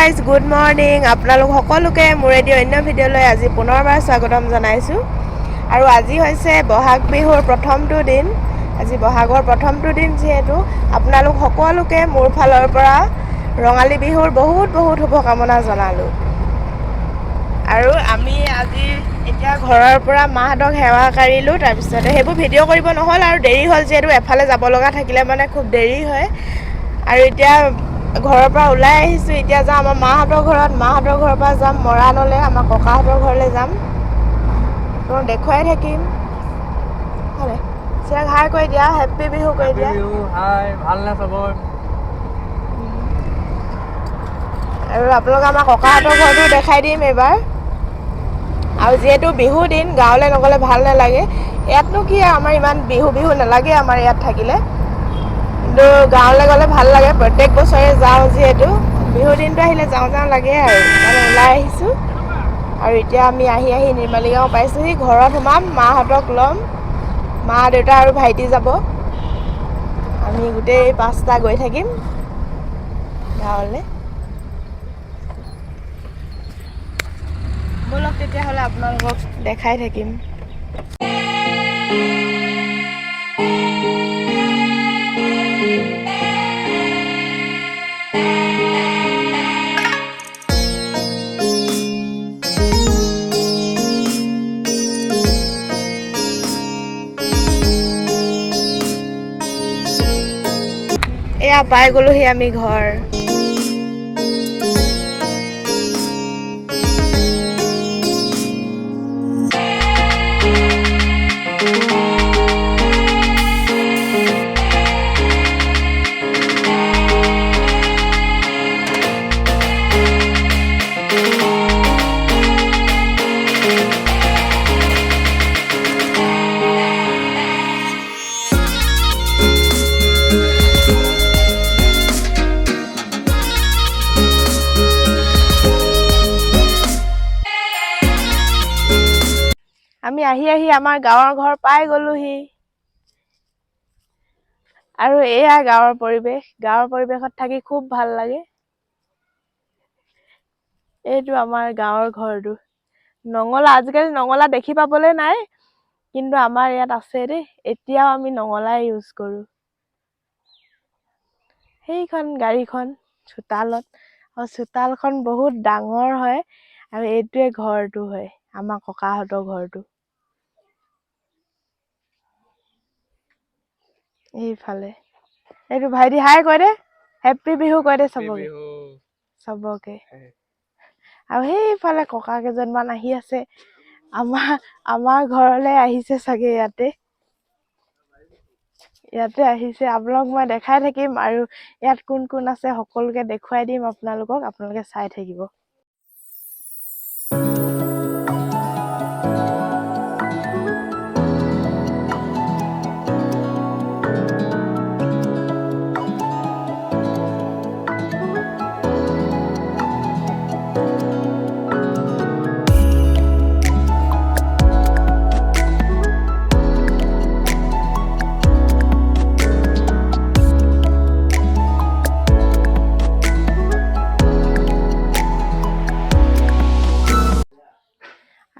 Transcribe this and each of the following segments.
Guys, good morning. আপোনালোক সকলোকে মোৰ এটি অন্য ভিডিঅ'লৈ আজি পুনৰবাৰ স্বাগতম জনাইছোঁ। আৰু আজি হৈছে বহাগ বিহুৰ প্ৰথমটো দিন। আজি বহাগৰ প্ৰথমটো দিন যিহেতু আপোনালোক সকলোকে মোৰ ফালৰ পৰা ৰঙালী বিহুৰ বহুত বহুত শুভকামনা জনালোঁ। আৰু আমি আজি এতিয়া ঘৰৰ পৰা মাহঁতক সেৱা কাঢ়িলোঁ। তাৰপিছতে সেইবোৰ ভিডিঅ' কৰিব নহ'ল আৰু দেৰি হ'ল যিহেতু এফালে যাব লগা থাকিলে মানে খুব দেৰি হয়। আৰু এতিয়া ঘৰৰ পৰা ওলাই আহিছোঁ। এতিয়া যাম আমাৰ মাহঁতৰ ঘৰত, মাহঁতৰ ঘৰৰ পৰা যাম মৰাণলৈ, আমাৰ ককাহঁতৰ ঘৰলৈ যাম। তোমাক দেখুৱাই থাকিম। ভালে চিৰাক হাই কৰি দিয়া, হেপ্পী বিহু কৰি দিয়া। হাই, ভালনে খবৰ? আৰু আপোনালোক আমাৰ ককাহঁতৰ ঘৰটো দেখাই দিম এইবাৰ। আৰু যিহেতু বিহু দিন, গাঁৱলৈ নগ'লে ভাল নালাগে। ইয়াতনো কি আমাৰ ইমান বিহু নালাগে আমাৰ ইয়াত থাকিলে, কিন্তু গাঁৱলৈ গ'লে ভাল লাগে। প্ৰত্যেক বছৰে যাওঁ যিহেতু বিহু দিনটো আহিলে যাওঁ লাগে আৰু মানে ওলাই আহিছোঁ। আৰু এতিয়া আমি আহি নিৰ্মালী গাঁও পাইছোঁহি। ঘৰত সোমাম, মাহঁতক ল'ম, মা দেউতা আৰু ভাইটি যাব। আমি গোটেই 5টা গৈ থাকিম গাঁৱলৈ। ব'লক তেতিয়াহ'লে আপোনালোকক দেখাই থাকিম। এয়া পাই গ'লোহি আমি ঘৰ। আমি আহি আমাৰ গাঁৱৰ ঘৰ পাই গ'লোহি। আৰু এয়া গাঁৱৰ পৰিৱেশত থাকি খুব ভাল লাগে। এইটো আমাৰ গাঁৱৰ ঘৰটো। নঙলা, আজিকালি নঙলা দেখি পাবলৈ নাই, কিন্তু আমাৰ ইয়াত আছে দেই। এতিয়াও আমি নঙলাই ইউজ কৰোঁ। সেইখন গাড়ীখন চোতালত, চোতালখন বহুত ডাঙৰ হয়। আৰু এইটোৱে ঘৰটো হয়, আমাৰ ককাহঁতৰ ঘৰটো। এইফালে এইটো ভাইটি হাই কৈ দে, হেপ্পী বিহু কৈ দে চবকে। আৰু সেইফালে ককা কেইজনমান আহি আছে। আমাৰ ঘৰলৈ আহিছে চাগে। ইয়াতে আহিছে। আপোনালোক মই দেখাই থাকিম আৰু ইয়াত কোন কোন আছে সকলোকে দেখুৱাই দিম আপোনালোকে চাই থাকিব।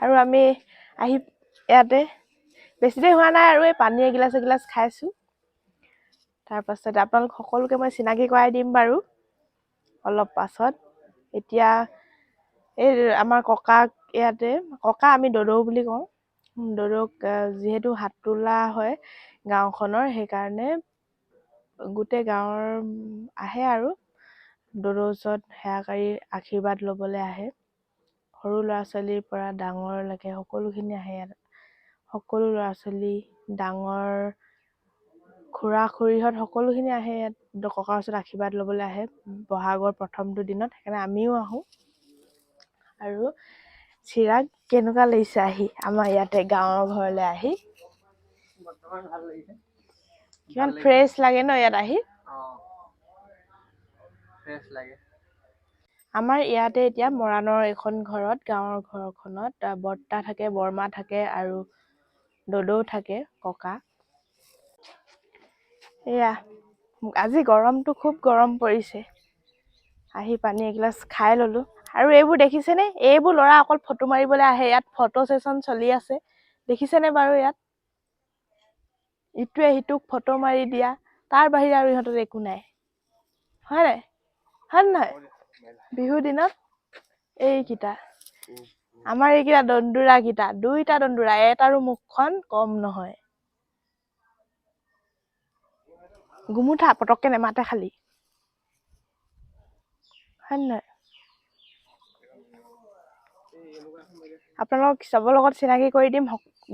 আৰু আমি আহি ইয়াতে বেছি দেৰি হোৱা নাই আৰু এই পানী এগিলাচ খাইছোঁ। তাৰপাছত আপোনালোক সকলোকে মই চিনাকি কৰাই দিম বাৰু অলপ পাছত। এতিয়া এই আমাৰ ককাক ককা আমি দদৌ বুলি কওঁ। দদৌক যিহেতু সাতোলা হয় গাঁওখনৰ, সেইকাৰণে গোটেই গাঁৱৰ আহে আৰু দদৌৰ ওচৰত সেৱা কাঢ়ি আশীৰ্বাদ ল'বলৈ আহে। সৰু ল'ৰা ছোৱালীৰ পৰা ডাঙৰলৈকে সকলোখিনি আহে ইয়াত। সকলো ল'ৰা ছোৱালী, ডাঙৰ খুৰা খুৰীহঁত সকলোখিনি আহে ইয়াত ককাৰ ওচৰত আশীৰ্বাদ ল'বলৈ আহে বহাগৰ প্ৰথমটো দিনত। সেইকাৰণে আমিও আহোঁ। আৰু চিৰাগ কেনেকুৱা লাগিছে আহি আমাৰ ইয়াতে গাঁৱৰ ঘৰলৈ আহি? বৰ্তমান ভাল লাগিছে। কিমান ফ্ৰেছ লাগে ন ইয়াত আহি? ফ্ৰেছ লাগে। আমাৰ ইয়াতে এতিয়া মৰাণৰ এখন ঘৰত, গাঁৱৰ ঘৰখনত বৰ্তা থাকে, বৰমা থাকে আৰু দদৌ থাকে, ককা। এয়া আজি গৰমটো খুব গৰম পৰিছে। আহি পানী এগিলাচ খাই ল'লোঁ। আৰু এইবোৰ দেখিছেনে, এইবোৰ ল'ৰা অকল ফটো মাৰিবলৈ আহে। ইয়াত ফটো ছেশ্যন চলি আছে, দেখিছেনে বাৰু? ইয়াত ইটোৱে সিটোক ফটো মাৰি দিয়া, তাৰ বাহিৰে আৰু ইহঁতৰ একো নাই, হয় নাই? হয় নহয়? বিহুৰ দিনত এইকেইটা আমাৰ এইকেইটা দন্দুৰাকেইটা, 2টা দন্দুৰা, এটাৰো মুখখন কম নহয়। গুমুঠা পটককে নেমাতে খালি, হয় নহয়? আপোনালোকক চবৰ লগত চিনাকি কৰি দিম,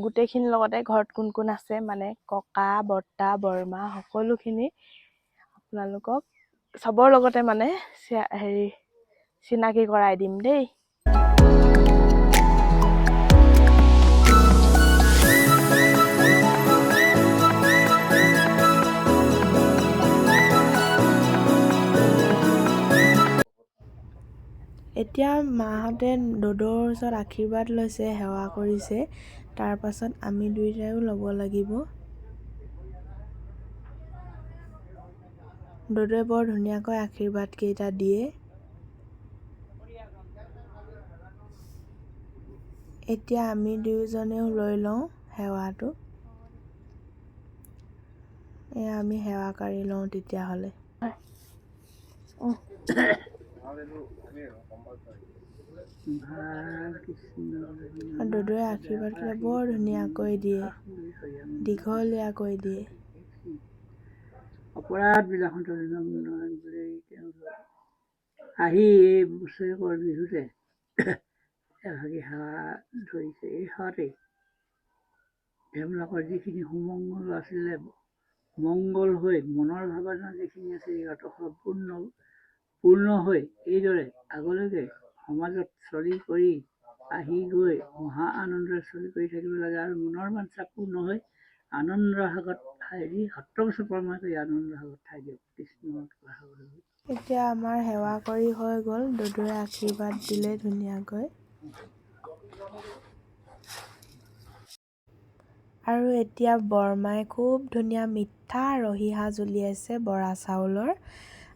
গোটেইখিনিৰ লগতে। ঘৰত কোন কোন আছে, মানে ককা, বৰ্তা, বৰমা, সকলোখিনি আপোনালোকক চবৰ লগতে মানে চিনাকি কৰাই দিম দেই। এতিয়া মাহঁতে দদৌৰ ওচৰত আশীৰ্বাদ লৈছে, সেৱা কৰিছে। তাৰ পাছত আমি দুয়োটাইও ল'ব লাগিব। দদৌৱে বৰ ধুনীয়াকৈ আশীৰ্বাদ কেইটা দিয়ে। এতিয়া আমি দুয়োজনেও লৈ লওঁ সেৱাটো। এয়া আমি সেৱা কৰি লওঁ তেতিয়াহ'লে। দদৌৱে আশীৰ্বাদ কেইটা বৰ ধুনীয়াকৈ দিয়ে, দীঘলীয়াকৈ দিয়ে। অপৰাধ বিলাসন্ত আহি এই বছৰেকৰ বিহুতে এভাগি সেৱা ধৰিছে। এই সেৱাতেই তেওঁলোকৰ যিখিনি সুমংগল আছিলে, মংগল হৈ মনৰ ভাৱনা যিখিনি আছে, সিহঁত পূৰ্ণ হৈ এইদৰে আগলৈকে সমাজত চলি কৰি আহি গৈ মহা আনন্দৰে চলি কৰি থাকিব লাগে। আৰু মনৰ বাঞ্ছা পূৰ্ণ হৈ আনন্দ ভাগত ঠাই দি 7 বছৰ পৰমাই কৰি আনন্দ ভাগত ঠাই দিয়ক। কৃষ্ণৰ কথা। এতিয়া আমাৰ সেৱা কৰি হৈ গ'ল। দদৌৱে আশীৰ্বাদ দিলে ধুনীয়াকৈ। আৰু এতিয়া বৰমাই খুব ধুনীয়া মিঠা ৰহি সাজ উলিয়াইছে বৰা চাউলৰ,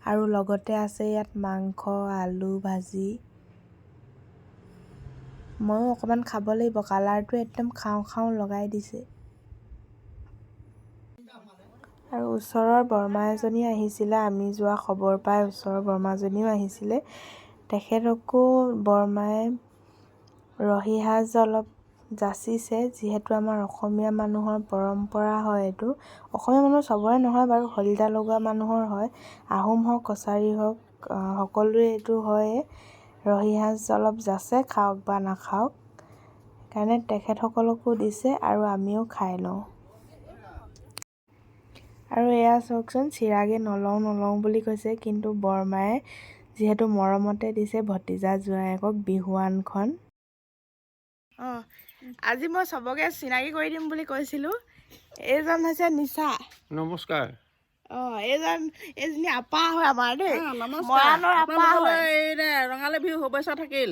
আৰু লগতে আছে ইয়াত মাংস, আলু ভাজি। ময়ো অকণমান খাব লাগিব, কালাৰটো একদম খাওঁ খাওঁ লগাই দিছে। আৰু ওচৰৰ বৰমা এজনী আহিছিলে, আমি যোৱা খবৰ পাই ওচৰৰ বৰমাজনীও আহিছিলে। তেখেতকো বৰমাই ৰহি সাজ অলপ যাচিছে, যিহেতু আমাৰ অসমীয়া মানুহৰ পৰম্পৰা হয় এইটো। অসমীয়া মানুহ চবৰে নহয় বাৰু, শলিতা লগোৱা মানুহৰ হয়। আহোম হওক, কছাৰী হওক, সকলোৰে এইটো হয়ে। ৰহি সাজ অলপ যাচে, খাওক বা নাখাওক। সেইকাৰণে তেখেতসকলকো দিছে আৰু আমিও খাই লওঁ। আৰু এয়া চাওকচোন, চিৰাগে নলওঁ বুলি কৈছে, কিন্তু বৰমায়ে যিহেতু মৰমতে দিছে ভতিজা জোঁৱায়েকক বিহুৱানখন। আজি মই চবকে চিনাকি কৰি দিম বুলি কৈছিলোঁ। এইজন হৈছে নিচা। নমস্কাৰ। এইজনী আপা হয় আমাৰ দেই, মৰাণৰ আপা হয়। ৰঙালী বিহু শুভেচ্ছা থাকিল।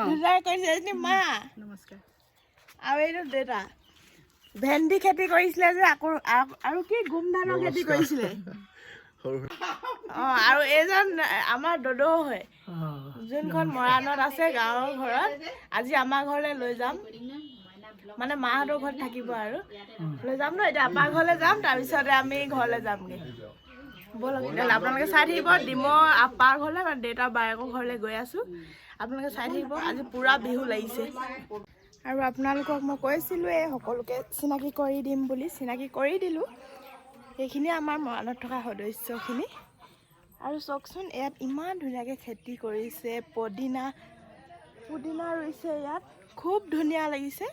ধুনীয়াকৈ কৰিছে এজনী মা। নমস্কাৰ। আৰু এইটো দেউতা। ভেন্দি খেতি কৰিছিলে যে, আৰু কি গোমধানৰ খেতি কৰিছিলে। আৰু এইজন আমাৰ দদৌ হয়, যোনখন মৰাণত আছে গাঁৱৰ ঘৰত। আজি আমাৰ ঘৰলৈ লৈ যাম, মানে মাহঁতৰ ঘৰত থাকিব আৰু লৈ যাম ন। এতিয়া আপাৰ ঘৰলৈ যাম, তাৰপিছতে আমি ঘৰলৈ যামগৈ। ব'লক তেতিয়াহ'লে আপোনালোকে চাই থাকিব। ডিমৰ আপাৰ ঘৰলৈ, মানে দেউতাৰ বায়েকৰ ঘৰলৈ গৈ আছোঁ। আপোনালোকে চাই থাকিব, আজি পূৰা বিহু লাগিছে। আৰু আপোনালোকক মই কৈছিলোঁৱেই সকলোকে চিনাকি কৰি দিম বুলি, চিনাকি কৰি দিলোঁ। সেইখিনিয়ে আমাৰ মৰাণত থকা সদস্যখিনি। আৰু চাওকচোন, ইয়াত ইমান ধুনীয়াকৈ খেতি কৰিছে, পুদিনা ৰুইছে ইয়াত, খুব ধুনীয়া লাগিছে।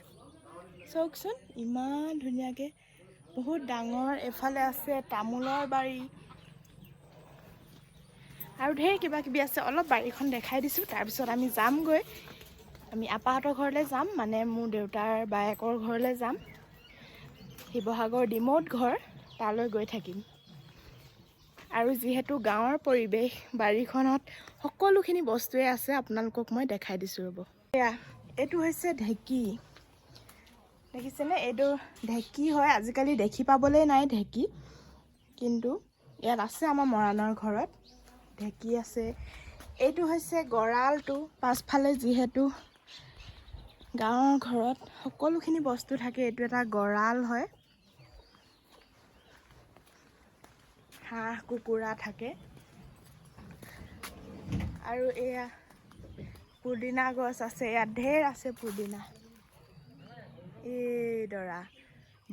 চাওকচোন, ইমান ধুনীয়াকৈ, বহুত ডাঙৰ। এফালে আছে তামোলৰ বাৰী আৰু ঢেৰ কিবা কিবি আছে। অলপ বাৰীখন দেখাই দিছোঁ, তাৰপিছত আমি যামগৈ। আমি আপাহঁতৰ ঘৰলৈ যাম, মানে মোৰ দেউতাৰ বায়েকৰ ঘৰলৈ যাম। শিৱসাগৰ ডিমৌত ঘৰ, তালৈ গৈ থাকিম। আৰু যিহেতু গাঁৱৰ পৰিৱেশ, বাৰীখনত সকলোখিনি বস্তুৱে আছে, আপোনালোকক মই দেখাই দিছোঁ ৰ'ব। এইটো হৈছে ঢেঁকী, দেখিছেনে? এইটো ঢেঁকী হয়। আজিকালি দেখি পাবলৈ নাই ঢেঁকী, কিন্তু ইয়াত আছে আমাৰ মৰাণৰ ঘৰত। ঢেঁকী আছে। এইটো হৈছে গঁৰালটো। পাছফালে যিহেতু গাঁৱৰ ঘৰত সকলোখিনি বস্তু থাকে, এইটো এটা গঁৰাল হয়। হাঁহ কুকুৰা থাকে। আৰু এয়া পুদিনা গছ আছে, ইয়াত ঢেৰ আছে পুদিনা। এইডৰা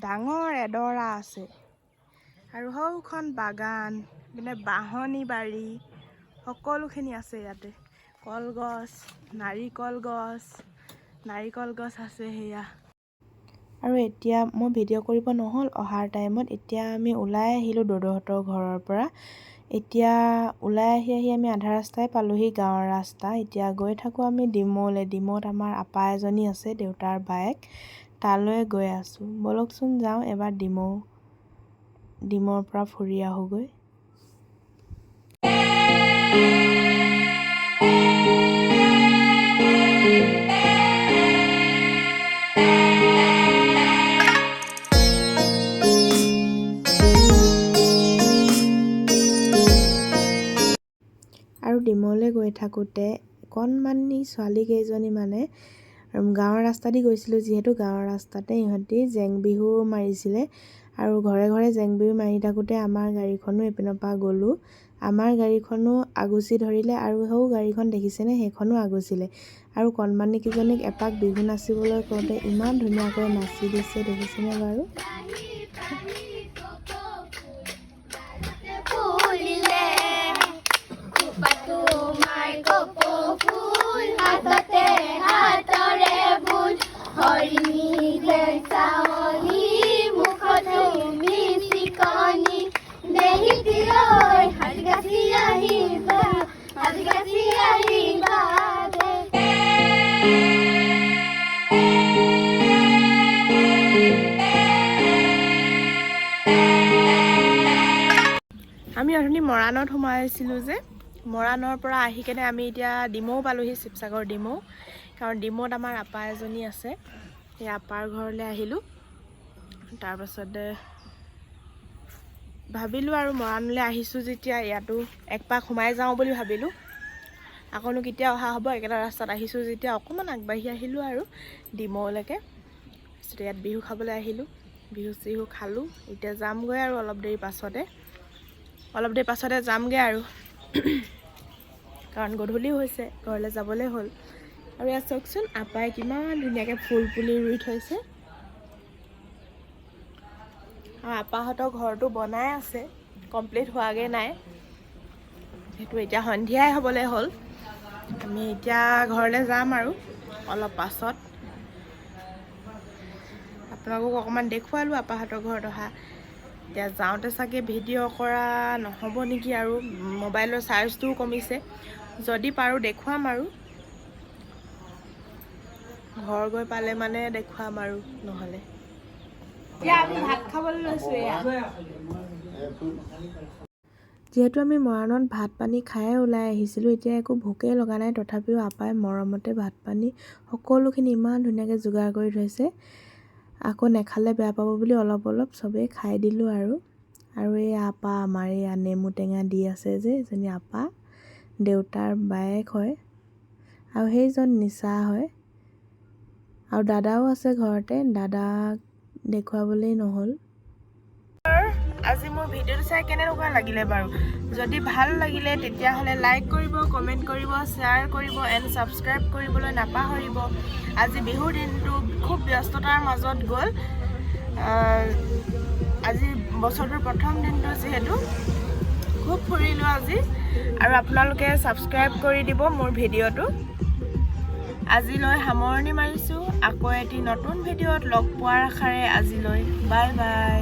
ডাঙৰ এডৰা আছে। আৰু সৌখন বাগান, মানে বাঁহনি বাৰী সকলোখিনি আছে ইয়াতে। কলগছ, নাৰিকল গছ আছে সেয়া। আৰু এতিয়া মই ভিডিঅ' কৰিব নহ'ল অহাৰ টাইমত। এতিয়া আমি ওলাই আহিলোঁ দদৌহঁতৰ ঘৰৰ পৰা। এতিয়া ওলাই আহি আমি আধা ৰাস্তাই পালোহি, গাঁৱৰ ৰাস্তা। এতিয়া গৈ থাকোঁ আমি ডিমৌলৈ। ডিমৌত আমাৰ আপা এজনী আছে, দেউতাৰ বায়েক, তালৈ গৈ আছোঁ। ব'লকচোন যাওঁ এবাৰ ডিমৌৰ পৰা ফুৰি আহোঁগৈ। আৰু ডিমৌলৈ গৈ থাকোঁতে অকণমানি ছোৱালী কেইজনী মানে গাঁৱৰ ৰাস্তা দি গৈছিলোঁ, যিহেতু গাঁৱৰ ৰাস্তাতে ইহঁতি জেং বিহু মাৰিছিলে। আৰু ঘৰে ঘৰে জেং বিহু মাৰি থাকোঁতে আমাৰ গাড়ীখনো এইপিনৰ পৰা গ'লোঁ। আমাৰ গাড়ীখনো আগুচি ধৰিলে আৰু সৌ গাড়ীখন দেখিছেনে, সেইখনো আগুচিলে। আৰু কণমানিকেইজনীক এপাক বিহু নাচিবলৈ কওঁতে ইমান ধুনীয়াকৈ নাচি দিছে, দেখিছেনে বাৰু? আমি অথনি মৰাণত সোমাইছিলোঁ যে, মৰাণৰ পৰা আহি কেনে আমি এতিয়া ডিমৌ পালোহি, শিৱসাগৰ ডিমৌ। কাৰণ ডিমৌত আমাৰ আপা এজনী আছে, সেই আপাৰ ঘৰলৈ আহিলোঁ। তাৰপাছতে ভাবিলোঁ আৰু মৰাণলৈ আহিছোঁ যেতিয়া ইয়াতো একপাক সোমাই যাওঁ বুলি ভাবিলোঁ। আকৌনো কেতিয়া অহা হ'ব, একেটা ৰাস্তাত আহিছোঁ যেতিয়া অকণমান আগবাঢ়ি আহিলোঁ আৰু ডিমৌলৈকে। তাৰপিছতে ইয়াত বিহু খাবলৈ আহিলোঁ, বিহু চিহু খালোঁ। এতিয়া যামগৈ আৰু অলপ দেৰি পাছতে যামগৈ আৰু কাৰণ গধূলিও হৈছে, ঘৰলৈ যাবলৈ হ'ল। আৰু ইয়াত চাওকচোন আপাই কিমান ধুনীয়াকৈ ফুল পুলি ৰুই থৈছে। আৰু আপাহঁতৰ ঘৰটো বনাই আছে, কমপ্লিট হোৱাগৈ নাই। সেইটো এতিয়া সন্ধিয়াই হ'বলৈ হ'ল। আমি এতিয়া ঘৰলৈ যাম আৰু অলপ পাছত। আপোনালোকক অকণমান দেখুৱালোঁ আপাহঁতৰ ঘৰত অহা। এতিয়া যাওঁতে চাগে ভিডিঅ' কৰা নহ'ব নেকি, আৰু মোবাইলৰ চাৰ্জটোও কমিছে। যদি পাৰোঁ দেখুৱাম আৰু ঘৰ গৈ পালে মানে দেখুৱাম আৰু নহ'লে। এতিয়া আমি ভাত খাবলৈ লৈছোঁ। যিহেতু আমি মৰাণত ভাত পানী খায়ে ওলাই আহিছিলোঁ, এতিয়া একো ভোকেই লগা নাই। তথাপিও আপাই মৰমতে ভাত পানী সকলোখিনি ইমান ধুনীয়াকৈ যোগাৰ কৰি থৈছে। আকৌ নেখালে বেয়া পাব বুলি অলপ অলপ চবেই খাই দিলোঁ আৰু এই আপা আমাৰ এই নেমু টেঙা দি আছে যে, এজনী আপা দেউতাৰ বায়েক হয়। আৰু সেইজন নিচা হয়। আৰু দাদাও আছে ঘৰতে, দাদাক দেখুৱাবলৈ নহ'ল। আজি মোৰ ভিডিঅ'টো চাই কেনেকুৱা লাগিলে বাৰু? যদি ভাল লাগিলে তেতিয়াহ'লে লাইক কৰিব, কমেণ্ট কৰিব, শ্বেয়াৰ কৰিব এণ্ড ছাবস্ক্ৰাইব কৰিবলৈ নাপাহৰিব। আজি বিহুৰ দিনটো খুব ব্যস্ততাৰ মাজত গ'ল। আজি বছৰটোৰ প্ৰথম দিনটো যিহেতু খুব ফুৰিলোঁ আজি। আৰু আপোনালোকে ছাবস্ক্ৰাইব কৰি দিব মোৰ ভিডিঅ'টো। আজিলৈ সামৰণি মাৰিছোঁ। আকৌ এটি নতুন ভিডিঅ'ত লগ পোৱাৰ আশাৰে আজিলৈ বাই বাই।